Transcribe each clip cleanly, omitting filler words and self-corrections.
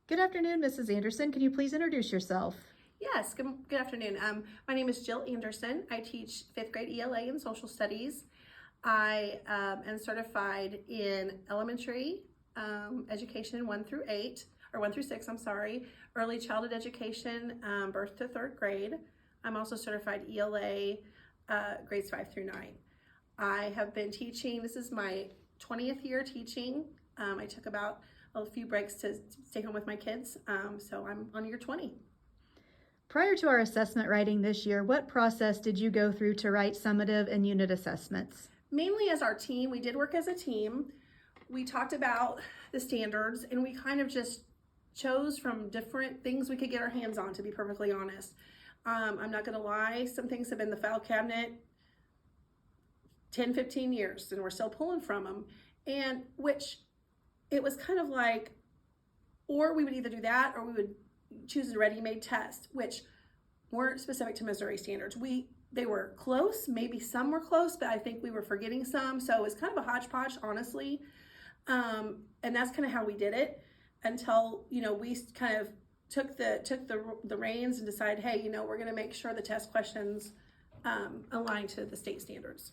Good afternoon, Mrs. Anderson. Can you please introduce yourself? Yes, good afternoon. My name is Jill Anderson. I teach 5th grade ELA and social studies. I am certified in elementary education 1 through 8, or 1 through 6, I'm sorry, early childhood education, birth to 3rd grade. I'm also certified ELA grades 5 through 9. I have been teaching, this is my 20th year teaching. I took about a few breaks to stay home with my kids, so I'm on year 20. Prior to our assessment writing this year, what process did you go through to write summative and unit assessments? Mainly as our team, we did work as a team. We talked about the standards and we kind of just chose from different things we could get our hands on, to be perfectly honest. I'm not gonna lie, some things have been in the file cabinet 10, 15 years and we're still pulling from them. And which it was kind of like, or we would either do that or we would choose a ready-made test, which weren't specific to Missouri standards. They were close, maybe some were close, but I think we were forgetting some. So it was kind of a hodgepodge, honestly. And that's kind of how we did it until, we kind of took the reins and decided, hey, we're gonna make sure the test questions align to the state standards.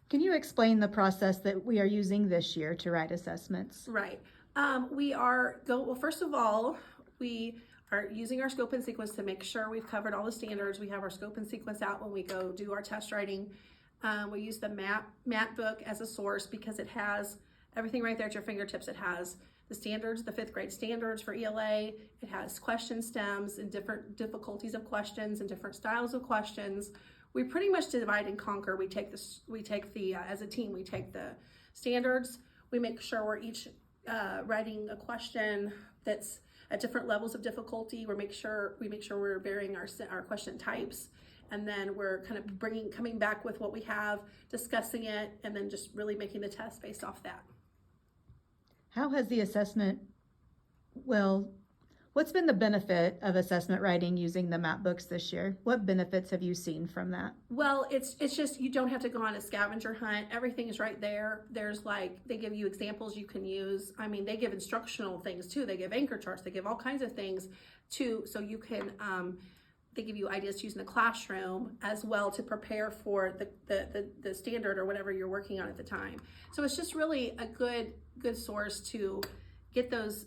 Can you explain the process that we are using this year to write assessments? Right. Well, first of all, we are using our scope and sequence to make sure we've covered all the standards. We have our scope and sequence out when we go do our test writing. We use the MAT book as a source because it has everything right there at your fingertips. It has the standards, the 5th grade standards for ELA. It has question stems and different difficulties of questions and different styles of questions. We pretty much divide and conquer. As a team, we take the standards. We make sure we're each writing a question that's at different levels of difficulty. We make sure we're varying our question types, and then we're kind of coming back with what we have, discussing it, and then just really making the test based off that. How has the assessment, what's been the benefit of assessment writing using the MAT books this year? What benefits have you seen from that? Well, it's just, you don't have to go on a scavenger hunt. Everything is right there. There's they give you examples you can use. I mean, they give instructional things too. They give anchor charts. They give all kinds of things too. So you can, they give you ideas to use in the classroom as well to prepare for the standard or whatever you're working on at the time. So it's just really a good source to get those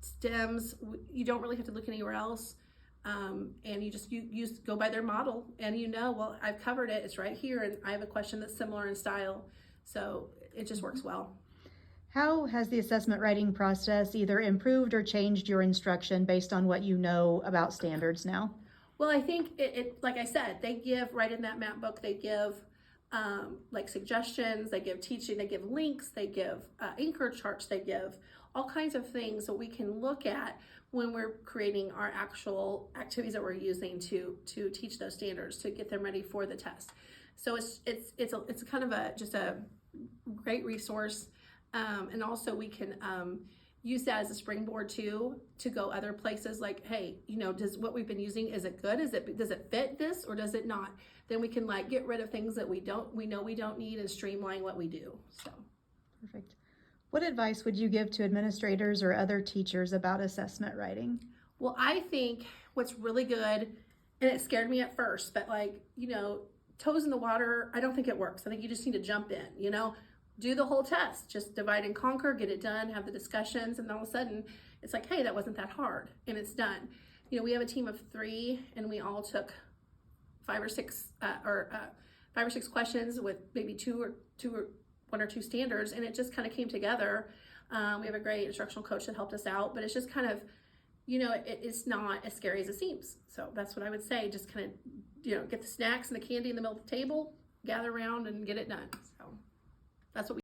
stems. You don't really have to look anywhere else, and you just go by their model, and well, I've covered it, it's right here, and I have a question that's similar in style, so it just works well. How has the assessment writing process either improved or changed your instruction based on what you know about standards now? Well, I think it like I said, they give right in that MAT book, they give suggestions, they give teaching, they give links, they give anchor charts, they give all kinds of things that we can look at when we're creating our actual activities that we're using to teach those standards, to get them ready for the test. So it's kind of just a great resource, and also we can use that as a springboard too, to go other places. Like, hey, does what we've been using, is it good? Does it fit this or does it not? Then we can get rid of things that we know we don't need and streamline what we do. So perfect. What advice would you give to administrators or other teachers about assessment writing? Well, I think what's really good, and it scared me at first, but toes in the water, I don't think it works. I think you just need to jump in, do the whole test, just divide and conquer, get it done, have the discussions, and all of a sudden it's like, hey, that wasn't that hard, and it's done. We have a team of 3, and we all took 5 or 6 questions with maybe one or two standards, and it just kind of came together. We have a great instructional coach that helped us out, but it's just kind of, it's not as scary as it seems. So that's what I would say. Just kind of, get the snacks and the candy in the middle of the table, gather around and get it done. So that's what we